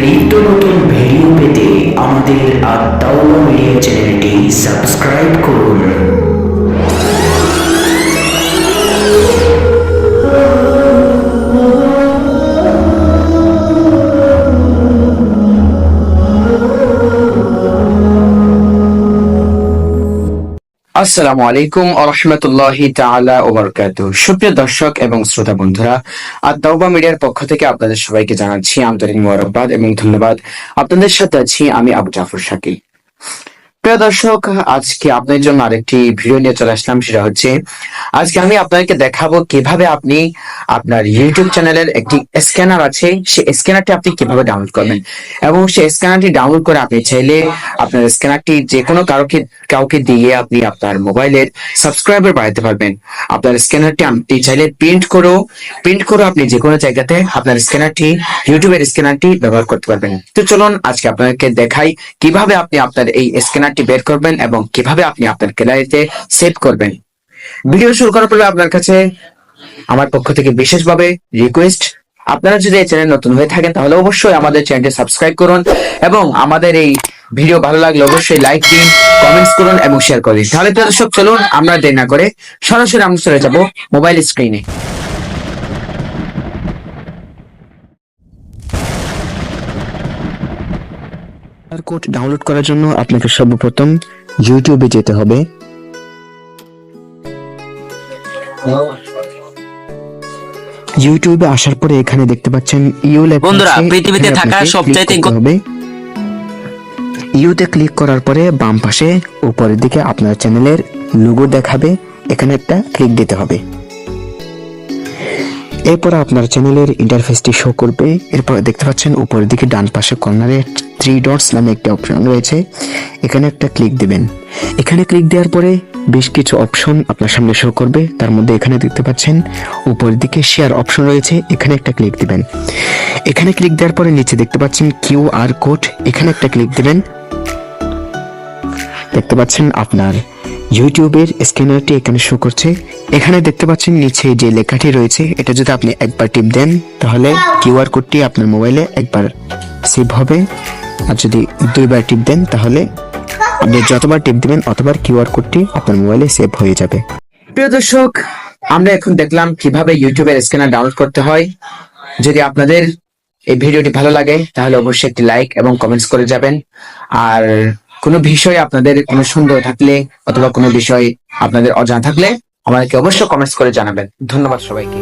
নিত্য নতুন ভিডিও পেতে আমাদের আত্মাওয়া মিডিয়া চ্যানেলটি সাবস্ক্রাইব করুন। আসসালামু আলাইকুম ওয়া রাহমাতুল্লাহি তাআলা ওয়া বারাকাতুহু। সুপ্রিয় দর্শক এবং শ্রোতা বন্ধুরা, আত-তাওবা মিডিয়ার পক্ষ থেকে আপনাদের সবাইকে জানাচ্ছি আন্তরিক মোবারকবাদ এবং ধন্যবাদ। আপনাদের সাথে আছি আমি আবু জাফর শাকিল। প্রিয় দর্শক, আজকে আপনাদের জন্য আরেকটি ভিডিও নিয়ে চলে আসলাম। সেটা হচ্ছে আজকে আমি আপনাদেরকে দেখাবো কিভাবে আপনি আপনার ইউটিউব চ্যানেলের একটি স্ক্যানার আছে, সেই স্ক্যানারটি আপনি কিভাবে ডাউনলোড করবেন এবং সেই স্ক্যানারটি ডাউনলোড করে আপনি চাইলে আপনার স্ক্যানারটি যে কোনো কাউকে দিয়ে আপনি আপনার মোবাইলের সাবস্ক্রাইবার বাড়াতে পারবেন। আপনার স্ক্যানারটি আপনি চাইলে প্রিন্ট করে আপনি যে কোনো জায়গাতে আপনার স্ক্যানারটি, ইউটিউবের স্ক্যানারটি ব্যবহার করতে পারবেন। তো চলুন আজকে আপনাদেরকে দেখাই কিভাবে আপনি আপনার এই স্ক্যানারটি বের করবেন এবং কিভাবে আপনি আপনার গ্যালারিতে সেভ করবেন। ভিডিও শুরু করার পূর্বে আপনার কাছে আমার পক্ষ থেকে বিশেষভাবে রিকোয়েস্ট, আপনারা যদি এই চ্যানেল নতুন হয়ে থাকেন তাহলে অবশ্যই আমাদের চ্যানেলটি সাবস্ক্রাইব করুন এবং আমাদের এই ভিডিও ভালো লাগলে অবশ্যই লাইক দিন, কমেন্টস করুন এবং শেয়ার করে দিন। তাহলে দর্শক চলুন আমরা দেরি না করে সরাসরি আমরা চলে যাব মোবাইল স্ক্রিনে। কোড ডাউনলোড করার জন্য আপনাকে সর্বপ্রথম ইউটিউবে যেতে হবে। ইউটিউবে আসার পরে এখানে দেখতে পাচ্ছেন ইউ লেখা আছে। বন্ধুরা, পৃথিবীতে থাকা সবচাইতে ইউতে ক্লিক করার পরে বাম পাশে উপরের দিকে আপনার চ্যানেলের লোগো দেখাবে, এখানে একটা ক্লিক দিতে হবে। এরপর আপনার চ্যানেলের ইন্টারফেসটি শো করবে। এরপর দেখতে পাচ্ছেন উপরের দিকে ডান পাশে কর্নারে 3 ডটস নামে একটা অপশন রয়েছে, এখানে একটা ক্লিক দিবেন। এখানে ক্লিক দেওয়ার পরে বেশ কিছু অপশন আপনার সামনে শো করবে। তার মধ্যে এখানে দেখতে পাচ্ছেন উপরের দিকে শেয়ার অপশন রয়েছে, এখানে একটা ক্লিক দিবেন। এখানে ক্লিক দেওয়ার পরে নিচে দেখতে পাচ্ছেন কিউআর কোড, এখানে একটা ক্লিক দিবেন। দেখতে পাচ্ছেন আপনার ইউটিউবের স্ক্যানারটি এখানে শো করছে। এখানে দেখতে পাচ্ছেন নিচে যে লেখাটি রয়েছে, এটা যদি আপনি একবার টিপ দেন তাহলে কিউআর কোডটি আপনার মোবাইলে একবার সেভ হবে, আর যদি 2বার টিপ দেন তাহলে আপনি যতবার টিপ দিবেন অতবার কিউআর কোডটি আপনার মোবাইলে সেভ হয়ে যাবে। প্রিয় দর্শক, আমরা এখন দেখলাম কিভাবে ইউটিউবের স্ক্যানার ডাউনলোড করতে হয়। যদি আপনাদের এই ভিডিওটি ভালো লাগে তাহলে অবশ্যই একটি লাইক এবং কমেন্টস করে যাবেন। আর কোনো বিষয় আপনাদের কোনো সন্দেহ থাকলে অথবা কোনো বিষয় আপনাদের অজানা থাকলে আমাদেরকে অবশ্যই কমেন্টস করে জানাবেন। ধন্যবাদ সবাইকে।